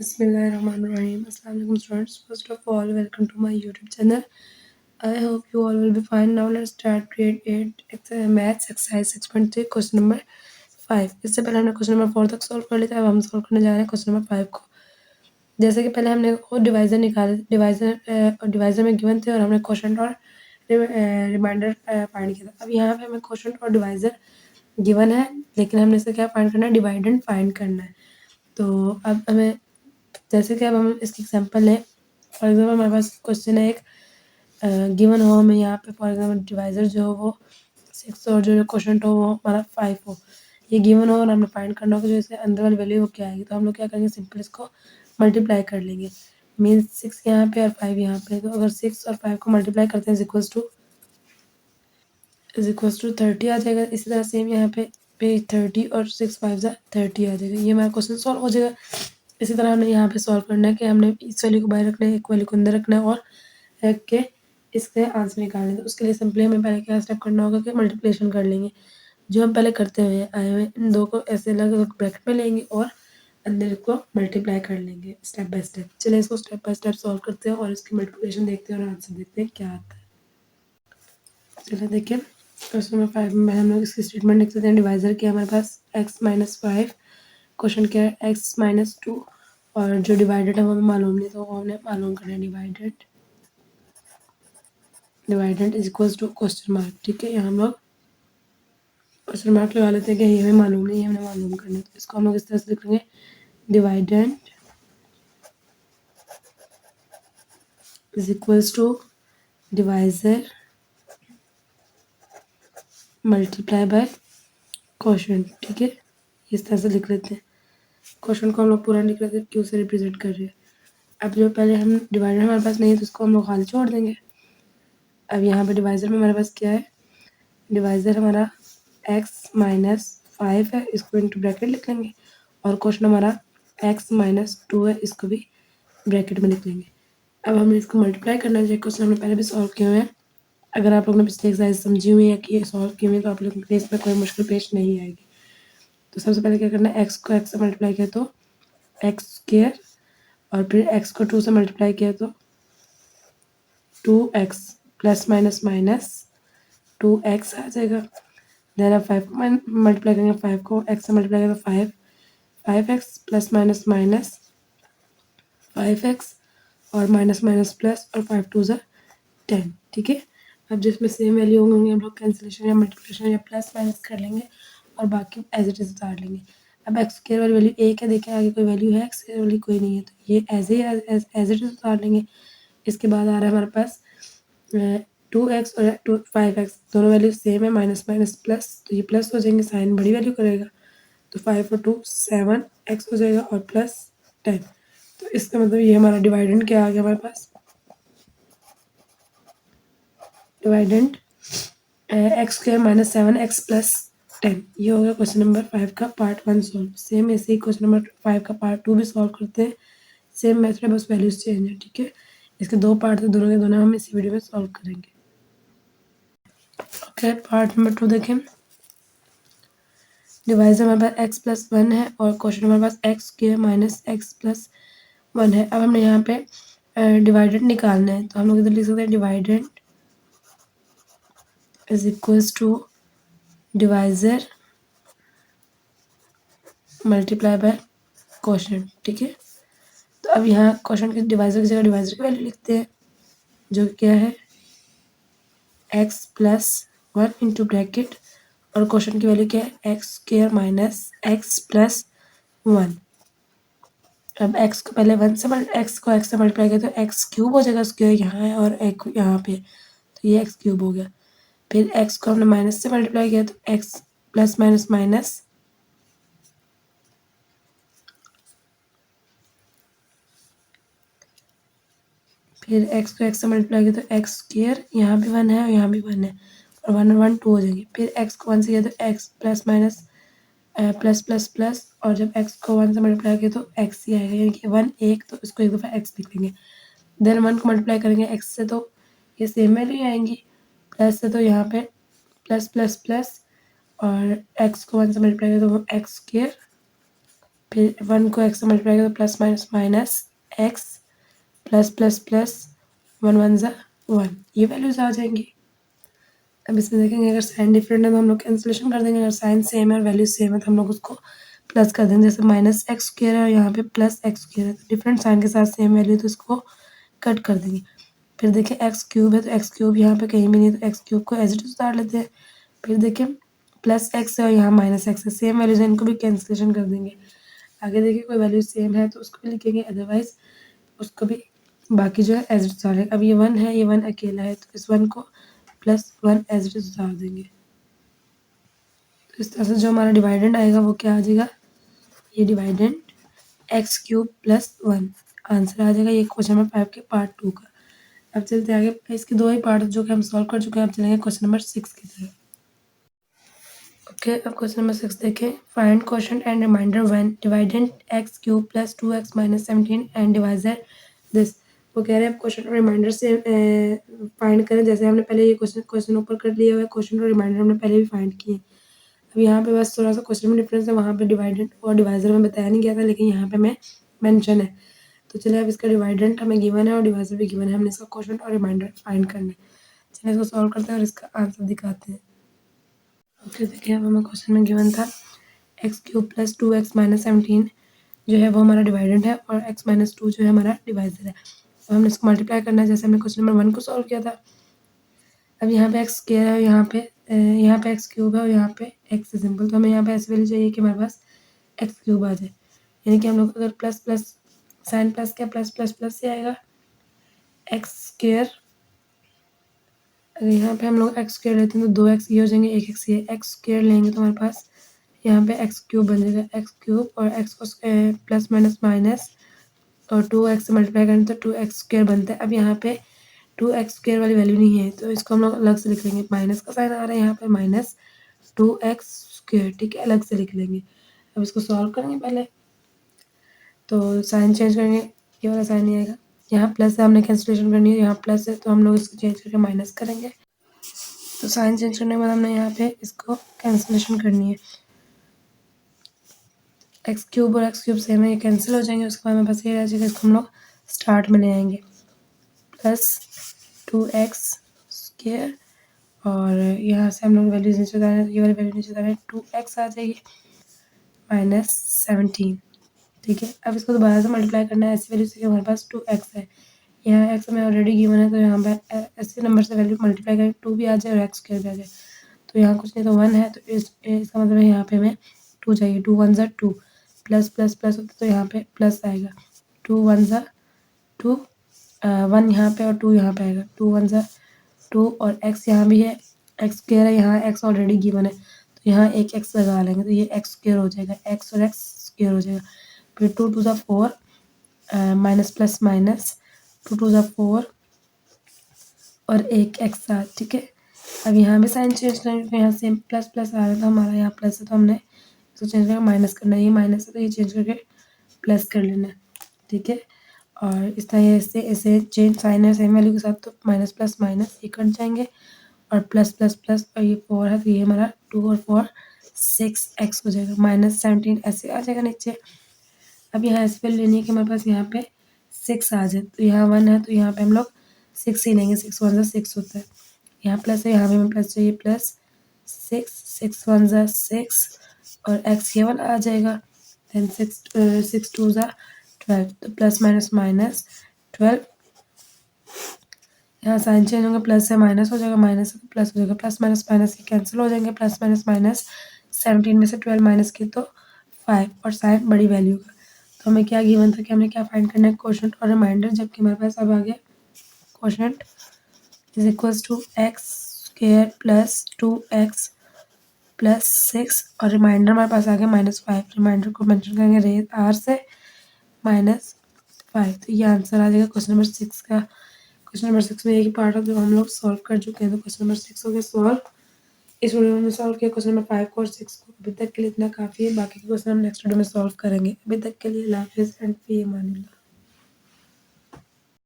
Bismillahirrahmanirrahim. Assalamualaikum students. First of all, welcome to my YouTube channel. I hope you all will be fine. Now let's start grade 8 maths exercise 6.3 question number 5. इससे पहले हमने question number 4 तक solve कर लिया था। अब हम solve करने जा रहे हैं क्वेश्चन नंबर 5 को। जैसे कि पहले हमने डिवाइजर निकाले, डिवाइजर में गिवन थे और हमने क्वेश्चन और रिमाइंडर फाइंड किया था। अब यहाँ पे हमें क्वेश्चन और डिवाइजर गिवन है, लेकिन हमने इसे क्या फाइंड करना है, डिवाइडेंड फाइंड करना है। तो अब हमें जैसे कि अब हम इसकी एग्जांपल लें। फॉर एग्जांपल हमारे पास क्वेश्चन है एक गिवन हो, हमें यहाँ पे फॉर एग्जांपल डिवाइजर जो हो वो 6 और जो क्वेश्चन हो वो हमारा 5 हो। ये गिवन हो और हमें फाइंड करना होगा जो इसके अंदर वाली वैल्यू वो क्या आएगी। तो हम लोग क्या करेंगे, सिंपल इसको मल्टीप्लाई कर लेंगे। मीन्स 6 यहाँ पे और 5 यहाँ पे। तो अगर 6 और 5 को मल्टीप्लाई करते हैं इज इक्वल्स टू 30 आ जाएगा। इसी तरह सेम यहाँ पे 30 और 6 5 जा 30 आ जाएगा। ये हमारा क्वेश्चन सॉल्व हो जाएगा। इसी तरह हमने यहाँ पे सॉल्व करना है कि हमने इस वैल्यू को बाहर रखना है, एक वैल्यू को अंदर रखना है और रख के इससे आंसर निकालना है। तो उसके लिए सिंपली हमें पहले क्या स्टेप करना होगा कि मल्टीप्लिकेशन कर लेंगे, जो हम पहले करते हुए आए हुए इन दो को ऐसे अलग अलग ब्रैकेट में लेंगे और अंदर को मल्टीप्लाई कर लेंगे स्टेप बाय स्टेप। चलिए इसको स्टेप बाय स्टेप सॉल्व करते हैं और इसकी मल्टीप्लिकेशन देखते हैं और आंसर देखते हैं क्या आता है। चलिए देखिए क्वेश्चन नंबर 5 में हम लोग इसकी स्टेटमेंट लिख देते हैं। डिवाइजर क्या है हमारे पास x-5, क्वेश्चन क्या है x-2 और जो डिवाइडेड है वो हमें मालूम नहीं, तो वो हमने मालूम करना है। Divided is equals to question mark. ठीक है, यहाँ हम लोग क्वेश्चन मार्क लगा लेते हैं कि ये हमें मालूम नहीं है, हमने मालूम करना है। तो इसको हम लोग इस तरह से लिख लेंगे, divided is equals to divisor multiply by question. ठीक है, इस तरह से लिख लेते हैं। क्वेश्चन को हम लोग पूरा लिख लेते हैं, क्यू से रिप्रेजेंट कर रहे हैं। अब जो पहले हम डिवाइडर हमारे पास नहीं है तो इसको हम लोग खाली छोड़ देंगे। अब यहाँ पे डिवाइजर में हमारे पास क्या है, डिवाइजर हमारा x-5 है, इसको इनटू ब्रैकेट लिख लेंगे और क्वेश्चन हमारा x-2 है, इसको भी ब्रैकेट में लिख लेंगे। अब हमें इसको मल्टीप्लाई करना चाहिए। क्वेश्चन हमने पहले भी सॉल्व किए हुए हैं। अगर आप लोग ने पिछले एक्सरसाइज समझी हुई है कि ये सॉल्व किए हुए हैं तो आप लोग के इसमें कोई मुश्किल पेश नहीं आएगी। तो सबसे पहले क्या करना है, x को x से मल्टीप्लाई किया तो x² और फिर x को 2 से मल्टीप्लाई किया तो 2x plus minus minus 2x आ जाएगा। देन अब 5 को मल्टीप्लाई करेंगे, 5 को x से मल्टीप्लाई करेंगे तो 5x plus minus minus 5x और माइनस माइनस प्लस और 5 2 ज़ा 10। ठीक है, अब जिसमें सेम वैल्यू होंगी हम लोग कैंसिलेशन या मल्टीप्लिकेशन या प्लस माइनस कर लेंगे और बाकी एज इट इज उतार लेंगे। अब एक्स स्क्वायर वाली वैल्यू एक है, देखिए आगे कोई वैल्यू है, एक्स वाली कोई नहीं है, तो ये एज इट इज उतार लेंगे। इसके बाद आ रहा है हमारे पास 2x और 5x दोनों वैल्यू सेम है, माइनस माइनस प्लस, तो ये प्लस हो जाएंगे, साइन बड़ी वैल्यू करेगा तो 5 और 2 7x हो जाएगा और प्लस 10। तो इसका मतलब ये हमारा डिवाइडेंड क्या आ गया हमारे पास, dividend x² minus 7x plus 10। ये हो गया क्वेश्चन नंबर 5 का पार्ट 1 सॉल्व। सेम ऐसे ही क्वेश्चन नंबर 5 का पार्ट 2 भी सॉल्व करते हैं। सेम मेथड है, बस वैल्यूज चेंज है। ठीक है, इसके दो पार्ट थे, दोनों के दोनों हम इसी वीडियो में सॉल्व करेंगे। ओके, पार्ट नंबर 2 देखें। डिवाइजर हमारे पास x प्लस 1 है और क्वेश्चन हमारे पास x² माइनस x प्लस 1 है। अब हमने यहाँ पे डिवाइडेड निकालना है, तो हम लोग इधर लिख सकते हैं divided is equals to divisor multiply by question. ठीक है, तो अब यहाँ क्वेश्चन के डिवाइजर की जगह डिवाइजर की वैल्यू लिखते हैं, जो क्या है x प्लस 1 इंटू ब्रैकेट और क्वेश्चन की वैल्यू क्या है x² माइनस x प्लस 1। अब x को पहले 1 से x को x से मल्टीप्लाई किया तो x³ हो जाएगा, स्क्वायर यहाँ है और एक यहाँ पे, तो ये x³ हो गया। फिर x को हमने माइनस से मल्टीप्लाई किया तो x प्लस माइनस माइनस फिर x को x से मल्टीप्लाई किया तो x² यहाँ भी 1 है और यहाँ भी 1 है और 1 और 1 2 हो जाएंगे। फिर x को 1 से किया तो x plus minus plus plus plus और जब x को 1 से मल्टीप्लाई किया तो x ही आएगा, यानी कि 1 1, तो इसको एक दफ़ा x लिख लेंगे। देन 1 को मल्टीप्लाई करेंगे x से तो ये सेम वैल्यू आएंगी, प्लस से तो यहाँ पे प्लस प्लस प्लस और x को 1 से मल्टीप्लाई किया तो वो x² फिर 1 को x से मल्टीप्लाई करें तो plus minus minus x plus plus plus 1 1 ज़ा 1, ये वैल्यूज़ आ जाएंगी। अब इसमें देखेंगे अगर साइन डिफरेंट है तो हम लोग कैंसिलेशन कर देंगे, अगर साइन सेम है और वैल्यू सेम है तो हम लोग उसको प्लस कर देंगे। जैसे माइनस एक्स स्क्वायर है और यहाँ पे प्लस एक्स स्क्वायर है, तो डिफरेंट साइन के साथ सेम वैल्यू तो इसको कट कर देंगे। फिर देखिए एक्स क्यूब है तो एक्स क्यूब यहाँ पे कहीं भी नहीं, तो एक्स क्यूब को एज इट इज उतार लेते हैं। फिर देखिए प्लस एक्स है और यहाँ माइनस एक्स है, सेम वैल्यूज है, इनको भी कैंसिलेशन कर देंगे। आगे देखिए कोई वैल्यू सेम है तो उसको भी लिखेंगे, अदरवाइज उसको भी बाकी जो है एज इट उतार लेंगे। अब ये 1 है, ये 1 अकेला है तो इस 1 को प्लस 1 एज इट इज उतार देंगे। तो इस तरह से जो हमारा डिवाइडेंड आएगा वो क्या आ जाएगा, ये dividend x cube plus 1 answer आ जाएगा। ये क्वेश्चन नंबर 5 के पार्ट 2 का। अब चलते आगे, इसके 2 ही पार्ट जो कि हम सॉल्व कर चुके हैं। अब चलेंगे क्वेश्चन नंबर 6 की तरफ। ओके, अब क्वेश्चन नंबर 6 देखें। Find quotient and remainder when dividend x cube plus 2x minus 17 and divisor this. वो कह रहे हैं क्वेश्चन और रिमाइंडर से फाइंड करें, जैसे हमने पहले ये क्वेश्चन ऊपर कर लिया हुआ है। क्वेश्चन और रिमाइंडर हमने पहले भी फाइंड किए। अब यहाँ पे बस थोड़ा सा क्वेश्चन में डिफरेंस है, वहाँ पे डिवाइडेंड और डिवाइजर में बताया नहीं गया था, लेकिन यहाँ पे मैं मेंशन है। तो चलिए अब इसका डिवाइडेंट हमें गिवन है और डिवाइजर भी गिवन है, हमने इसका क्वेश्चन और रिमाइंडर फाइंड करना है। चलिए इसको सॉल्व करते हैं और इसका आंसर दिखाते हैं। ओके, देखिए अब हमें क्वेश्चन में गिवन था x cube plus 2x minus 17 जो है वो हमारा डिवाइडेंट है और x माइनस 2 जो है हमारा डिवाइजर है। अब हमने इसको मल्टीप्लाई करना है, जैसे हमने क्वेश्चन नंबर 1 को सॉल्व किया था। अब यहाँ पे एक्स स्क्वायर है और यहाँ पे एक्स क्यूब है और यहाँ पे एक्स सिंपल, तो हमें यहाँ पे ऐसी वैल्यू चाहिए कि हमारे पास एक्स क्यूब आ जाए। यानी कि हम लोग अगर प्लस प्लस साइन प्लस क्या प्लस प्लस प्लस से आएगा एक्स स्क्वायर। अगर यहाँ पे हम लोग एक्स स्क्वायर लेते हैं तो 2x ये हो जाएंगे, एक एक्स ये एक्स स्क्वायर लेंगे तो हमारे पास यहाँ पे एक्स क्यूब बन जाएगा। एक्स क्यूब और एक्स को प्लस माइनस माइनस और 2x से मल्टीप्लाई करें तो 2x स्क्वायर बनता है। अब यहाँ पे 2x स्क्वायर वाली वैल्यू नहीं है तो इसको हम लोग अलग से लिख लेंगे। माइनस का साइन आ रहा है यहाँ पे माइनस 2x स्क्वायर, ठीक है, अलग से लिख लेंगे। अब इसको सॉल्व करेंगे पहले, तो साइन चेंज करेंगे, ये वाला साइन नहीं आएगा। यहाँ प्लस है, हमने कैंसिलेशन करनी है, यहाँ प्लस है तो हम लोग इसको चेंज करके माइनस करेंगे। तो साइन चेंज करने के बाद हमने यहाँ पे इसको कैंसिलेशन करनी है। एक्स क्यूब और एक्स क्यूब सेम है, ये कैंसिल हो जाएंगे। उसके बाद हमें बस ये रह जाएगा, इसको हम लोग स्टार्ट में ले आएंगे। प्लस 2x स्क्वायर और यहाँ से हम लोग वैल्यूज नीचे उतारें, ये वाली वैल्यू नीचे उतारें, 2x आ जाएगी माइनस 17, ठीक है। अब इसको दोबारा से मल्टीप्लाई करना है ऐसी वैल्यू से कि हमारे पास 2x है। यहाँ x हमें ऑलरेडी गिवन है तो यहाँ पर ऐसे नंबर से वैल्यू मल्टीप्लाई करें 2 भी आ जाए और x स्क्वायर भी आ जाए। तो यहाँ कुछ नहीं तो 1 है, तो इसका मतलब है यहाँ पे हमें 2 चाहिए। 2 1 ज़ा 2 प्लस प्लस प्लस होता तो यहाँ पे प्लस आएगा। 2 1 ज़ा 2 1 यहाँ पे और 2 यहाँ पे आएगा। 2 1 ज़ा 2 और x यहाँ भी है, x स्क्वायर है, यहाँ x ऑलरेडी गिवन है तो यहाँ एक x लगा लेंगे तो ये x स्क्वायर हो जाएगा, x और x स्क्वायर हो जाएगा। फिर 2 2 ज़ा 4 माइनस प्लस माइनस 2 2 ज़ा 4 और एक x आ, ठीक है। अब यहाँ भी साइन चेंज करेंगे तो यहाँ से प्लस प्लस आ रहा था हमारा, यहाँ प्लस है तो हमने इसको चेंज करके माइनस करना है। ये माइनस है तो ये चेंज करके प्लस कर लेना है, ठीक है। और इस तरह से ऐसे चेंज साइन है सेम वैल्यू के साथ तो माइनस प्लस माइनस ये कट जाएंगे और प्लस प्लस प्लस और ये 4 है तो ये हमारा 2 और 4 6x हो जाएगा। माइनस 17 ऐसे आ जाएगा नीचे। अब यहाँ ऐसे वैल्यू लेनी है कि हमारे पास यहाँ पे 6 आ जाए, तो यहाँ 1 है तो यहाँ पे हम लोग 6 ही लेंगे। 6 1 ज़ा 6 होता है, यहाँ प्लस है, यहाँ भी हमें प्लस चाहिए, प्लस 6 1 ज़ा 6 और x ये वाला आ जाएगा। देन 6 2 ज़ा 12 तो प्लस माइनस माइनस 12। यहाँ साइन चेंज होंगे, प्लस से माइनस हो जाएगा, माइनस से प्लस हो जाएगा, प्लस माइनस माइनस ये कैंसिल हो जाएंगे। प्लस माइनस माइनस 17 में से 12 माइनस की तो 5 और साइन बड़ी वैल्यू का। तो हमें क्या गिवन था कि हमने क्या फाइंड करना है, क्वोशंट और रिमाइंडर, जबकि हमारे पास अब आ गया quotient is equals to x square plus 2x plus 6 और रिमाइंडर हमारे पास आ गया -5। रिमाइंडर को मेंशन करेंगे रेज r से -5, तो ये आंसर आ जाएगा क्वेश्चन नंबर 6 का। क्वेश्चन नंबर 6 में एक ही पार्ट है जो हम लोग सॉल्व कर चुके हैं, तो क्वेश्चन नंबर 6 हो गया सॉल्व। इस वीडियो में हमने सॉल्व किया क्वेश्चन नंबर 5 को और 6 को। अभी तक के लिए इतना काफ़ी है, बाकी के क्वेश्चन हम नेक्स्ट वीडियो में सॉल्व करेंगे। अभी तक के लिए अल्लाह हाफिज़ एंड फी अमानिल्लाह।